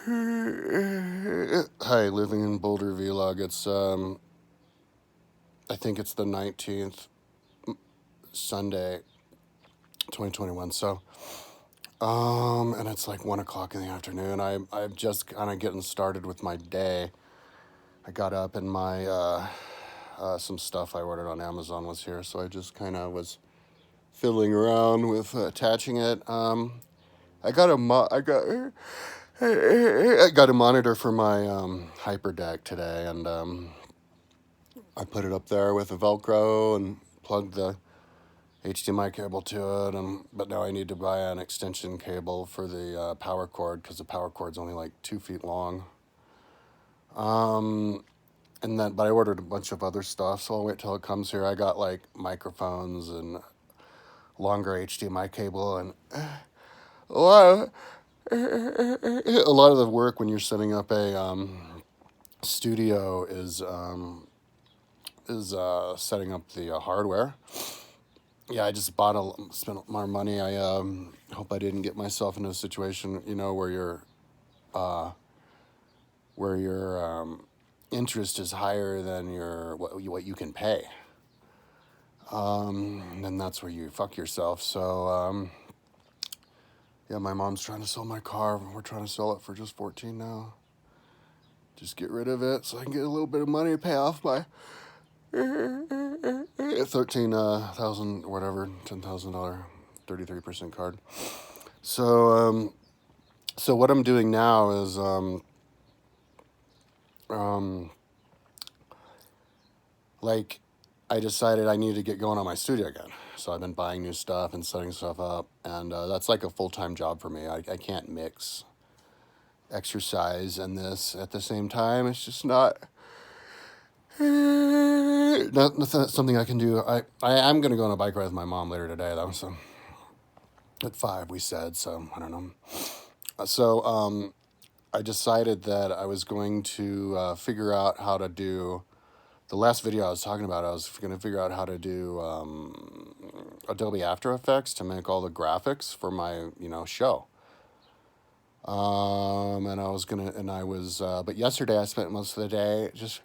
Hi, living in Boulder vlog. It's I think it's the 19th Sunday, 2021. So, and it's like 1 o'clock in the afternoon. I'm just kind of getting started with my day. I got up and my some stuff I ordered on Amazon was here, so I just kind of was fiddling around with attaching it. I got a I got a monitor for my Hyperdeck today, and I put it up there with a Velcro and plugged the HDMI cable to it. But now I need to buy an extension cable for the power cord because the power cord's only like 2 feet long. But I ordered a bunch of other stuff, so I'll wait till it comes here. I got like microphones and longer HDMI cable and a lot a lot of the work when you're setting up a studio is setting up the hardware. Yeah, I just spent more money. I hope I didn't get myself into a situation, where your interest is higher than what you can pay. And then that's where you fuck yourself. So yeah, my mom's trying to sell my car. We're trying to sell it for just 14 now. Just get rid of it so I can get a little bit of money to pay off my 13,000 whatever, $10,000 33% card. So so what I'm doing now is like I decided I needed to get going on my studio again. So I've been buying new stuff and setting stuff up, and that's like a full-time job for me. I can't mix exercise and this at the same time. It's just not something I can do. I am going to go on a bike ride with my mom later today, though. So at 5 we said, so I don't know. So I decided that I was going to figure out how to do the last video I was talking about. I was going to figure out how to do Adobe After Effects to make all the graphics for my show. And I was gonna, and I was, but yesterday I spent most of the day just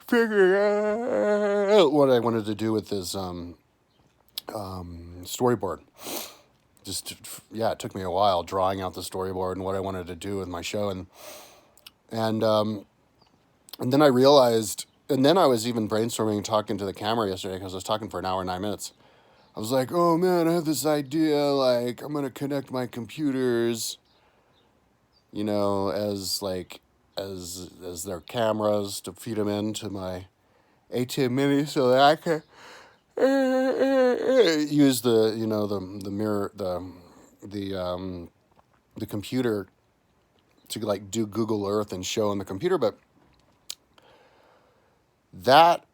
figuring out what I wanted to do with this storyboard. Yeah, it took me a while drawing out the storyboard and what I wanted to do with my show, and then I realized, and then I was even brainstorming, talking to the camera yesterday because I was talking for an hour and 9 minutes. I was like, oh man, I have this idea. Like, I'm gonna connect my computers, as their cameras to feed them into my ATEM Mini so that I can use the mirror the computer to like do Google Earth and show on the computer, that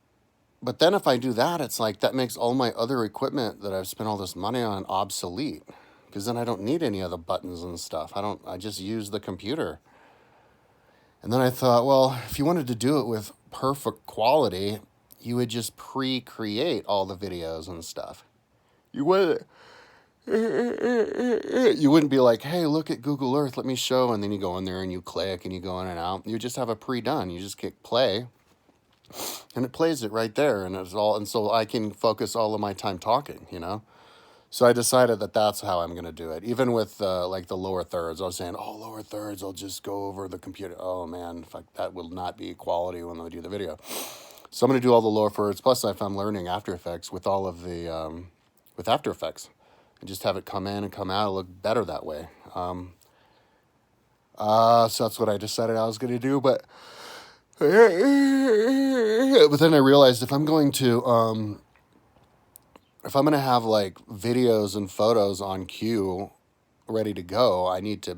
but then if I do that, it's like that makes all my other equipment that I've spent all this money on obsolete, because then I don't need any of the buttons and stuff. I just use the computer. And then I thought, well, if you wanted to do it with perfect quality, you would just pre-create all the videos and stuff. You wouldn't be like, hey, look at Google Earth, let me show, and then you go in there and you click and you go in and out. You just have a pre-done. You just click play, and it plays it right there, and so I can focus all of my time talking. So I decided that that's how I'm going to do it. Even with like the lower thirds, I was saying, oh, lower thirds, I'll just go over the computer. Oh man, fuck, that will not be quality when I do the video. So I'm going to do all the lower thirds. Plus, if I'm learning After Effects with all of the with After Effects, and just have it come in and come out, it'll look better that way. So that's what I decided I was going to do. But then I realized if I'm going to have like videos and photos on cue ready to go, I need to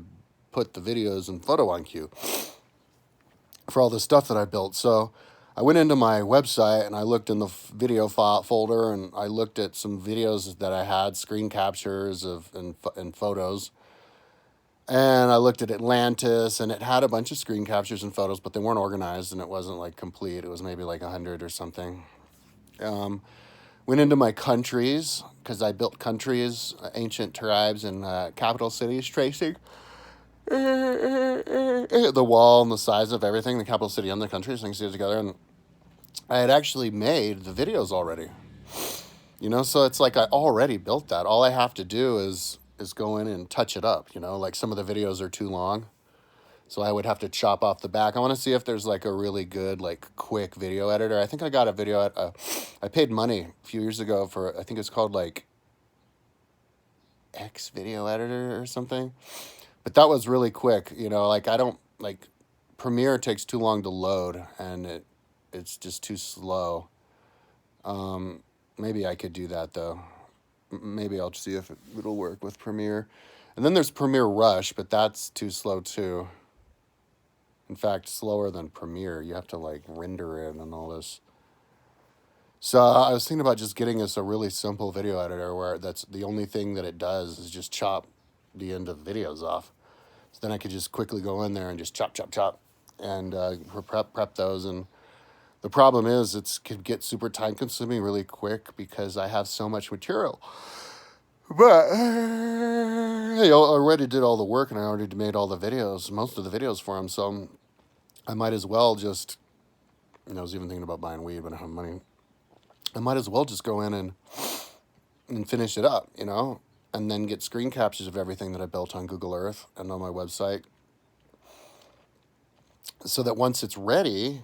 put the videos and photo on cue for all the stuff that I built. So I went into my website and I looked in the video file folder, and I looked at some videos that I had, screen captures and photos. And I looked at Atlantis, and it had a bunch of screen captures and photos, but they weren't organized, and it wasn't like complete. It was maybe like 100 or something. Went into my countries, because I built countries, ancient tribes, and capital cities tracing. the wall and the size of everything, the capital city and the country, so I can see it together. And I had actually made the videos already, so it's like I already built that. All I have to do is go in and touch it up, like some of the videos are too long. So I would have to chop off the back. I want to see if there's like a really good, like quick video editor. I think I got a video I paid money a few years ago for, I think it's called like X Video Editor or something. But that was really quick, like I don't, like Premiere takes too long to load and it's just too slow. Maybe I could do that though. Maybe I'll see if it'll work with Premiere. And then there's Premiere Rush, but that's too slow too. In fact, slower than Premiere. You have to like render it and all this. So I was thinking about just getting us a really simple video editor where that's the only thing that it does is just chop the end of videos off. So then I could just quickly go in there and just chop, chop, chop, and prep those. And the problem is it could get super time consuming really quick because I have so much material. But I already did all the work and I already made all the videos, most of the videos for him. So I might as well just, I was even thinking about buying weed, but I don't have money. I might as well just go in and finish it up, and then get screen captures of everything that I built on Google Earth and on my website. So that once it's ready,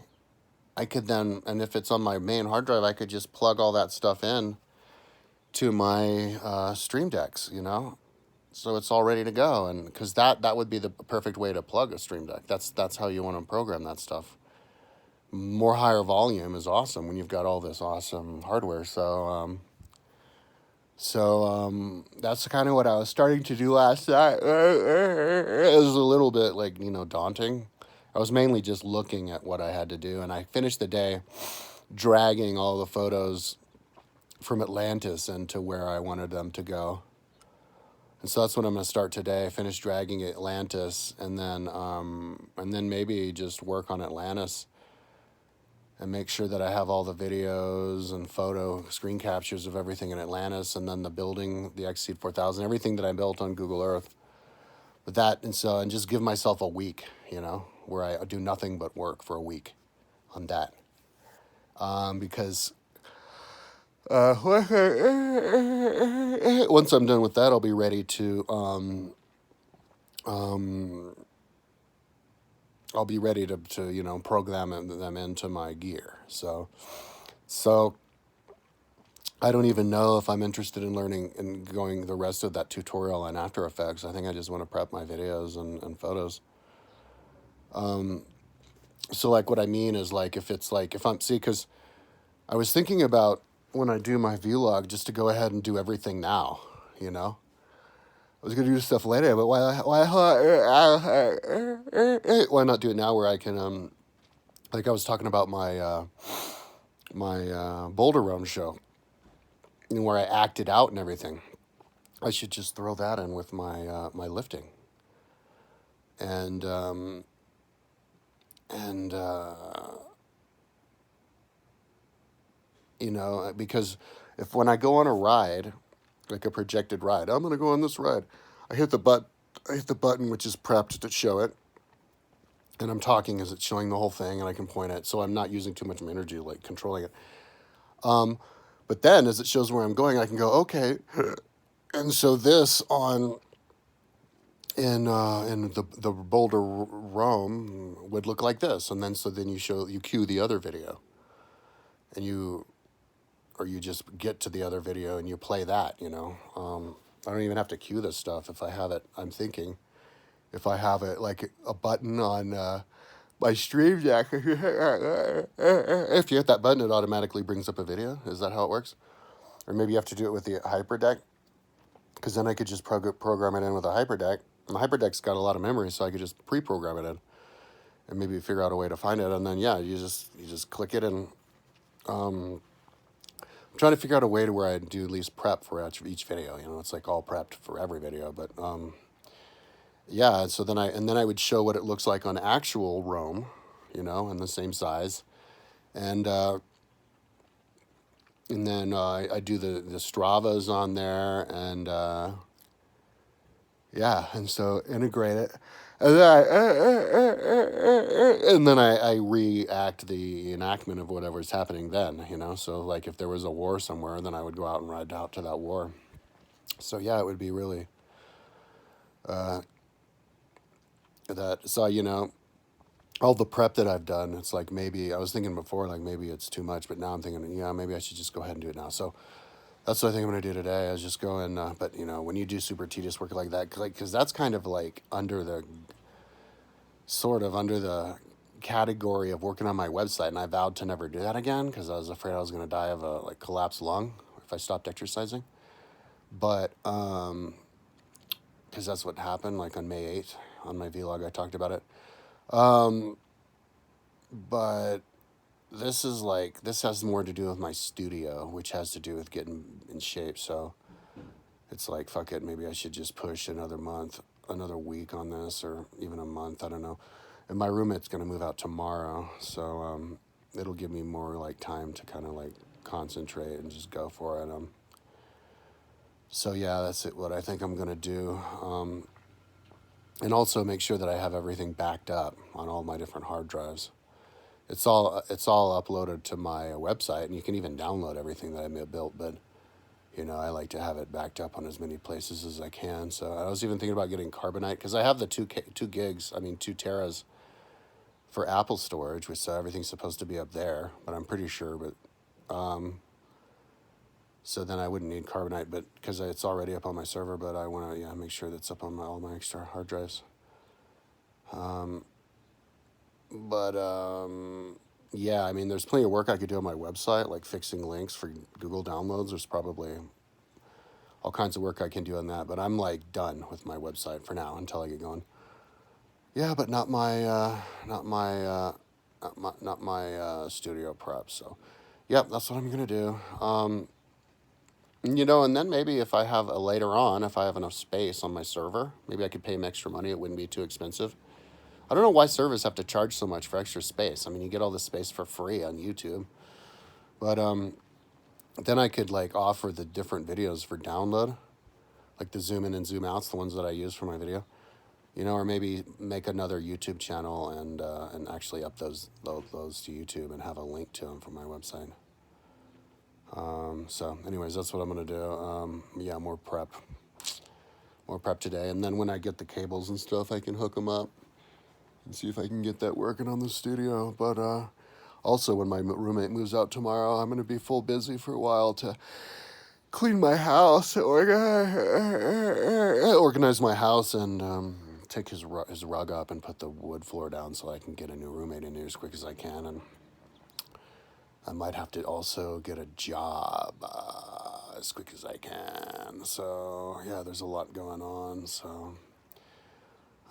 I could then, and if it's on my main hard drive, I could just plug all that stuff in to my Stream Decks, so it's all ready to go. And because that would be the perfect way to plug a Stream Deck. That's how you want to program that stuff. More higher volume is awesome when you've got all this awesome hardware. So that's kind of what I was starting to do last night. It was a little bit like, daunting. I was mainly just looking at what I had to do, and I finished the day dragging all the photos from Atlantis into where I wanted them to go. And so that's what I'm going to start today. Finish dragging Atlantis, and then maybe just work on Atlantis and make sure that I have all the videos and photo screen captures of everything in Atlantis, and then the building, the Xceed 4000, everything that I built on Google Earth. But and just give myself a week, where I do nothing but work for a week on that. Because once I'm done with that, I'll be ready to program them into my gear. So I don't even know if I'm interested in learning and going the rest of that tutorial on After Effects. I think I just want to prep my videos and photos. So like what I mean is like because I was thinking about when I do my vlog just to go ahead and do everything now, I was going to do stuff later, but why not do it now where I can, like I was talking about my Boulder Run show, where I acted out and everything. I should just throw that in with my my lifting. And because when I go on a ride, like a projected ride, I'm going to go on this ride. I hit the button which is prepped to show it. And I'm talking as it's showing the whole thing, and I can point it, so I'm not using too much of my energy, like controlling it. But then, as it shows where I'm going, I can go, okay. And so this in the Boulder Rome would look like this, and then you cue the other video, and you just get to the other video and you play that. I don't even have to cue this stuff if I have it. I'm thinking if I have it like a button on my Stream Deck. If you hit that button, it automatically brings up a video. Is that how it works? Or maybe you have to do it with the HyperDeck, because then I could just program it in with a HyperDeck. And the HyperDeck's got a lot of memory, so I could just pre-program it in, and maybe figure out a way to find it. And then you just click it, and I'm trying to figure out a way to where I do at least prep for each video. It's like all prepped for every video, but so then I would show what it looks like on actual Rome, in the same size, and then I do the Stravas on there, and and so integrate it. And then I react the enactment of whatever's happening then, you know? So, like, if there was a war somewhere, then I would go out and ride out to that war. So, yeah, it would be really that. So, you know, all the prep that I've done, it's like maybe, I was thinking before, like, maybe it's too much, but now I'm thinking, yeah, maybe I should just go ahead and do it now. So, that's what I think I'm going to do today. I was just going, but, you know, when you do super tedious work like that, because that's kind of like sort of under the category of working on my website, and I vowed to never do that again because I was afraid I was going to die of a like collapsed lung if I stopped exercising. But because that's what happened, like on May 8th on my vlog, I talked about it. But this has more to do with my studio, which has to do with getting in shape. So it's like, fuck it, maybe I should just push another month, another week on this, or even a month. I don't know. And my roommate's gonna move out tomorrow, so it'll give me more like time to kind of like concentrate and just go for it. So yeah, that's it. What I think I'm gonna do, and also make sure that I have everything backed up on all my different hard drives. It's all uploaded to my website, and you can even download everything that I built. But you know, I like to have it backed up on as many places as I can. So I was even thinking about getting Carbonite because I have the 2 teras for Apple storage, which so everything's supposed to be up there. But I'm pretty sure, but so then I wouldn't need Carbonite, but because it's already up on my server. But I want to make sure that's up on all my extra hard drives. But yeah, I mean, there's plenty of work I could do on my website, like fixing links for Google Downloads. There's probably all kinds of work I can do on that, but I'm like done with my website for now until I get going. Yeah, but not my studio prep. So, yeah, that's what I'm gonna do. You know, and then maybe if I have later on, if I have enough space on my server, maybe I could pay him extra money. It wouldn't be too expensive. I don't know why servers have to charge so much for extra space. I mean, you get all this space for free on YouTube, but then I could like offer the different videos for download, like the zoom in and zoom outs, the ones that I use for my video, you know, or maybe make another YouTube channel and actually up those to YouTube and have a link to them from my website. So, anyways, that's what I'm gonna do. Yeah, more prep today, and then when I get the cables and stuff, I can hook them up and see if I can get that working on the studio. But also, when my roommate moves out tomorrow, I'm gonna be full busy for a while to clean my house, organize my house, and take his rug up and put the wood floor down so I can get a new roommate in here as quick as I can. And I might have to also get a job as quick as I can. So yeah, there's a lot going on. So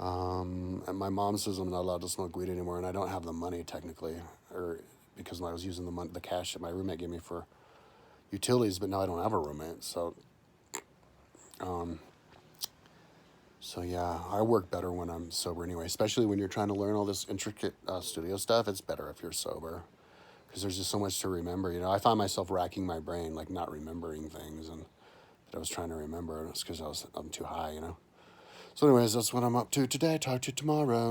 and my mom says I'm not allowed to smoke weed anymore, and I don't have the money technically, or because I was using the cash that my roommate gave me for utilities, but now I don't have a roommate. So so yeah, I work better when I'm sober anyway, especially when you're trying to learn all this intricate studio stuff. It's better if you're sober because there's just so much to remember. You know, I find myself racking my brain, like not remembering things and that I was trying to remember, and it's because I'm too high, you know. So anyways, that's what I'm up to today. Talk to you tomorrow.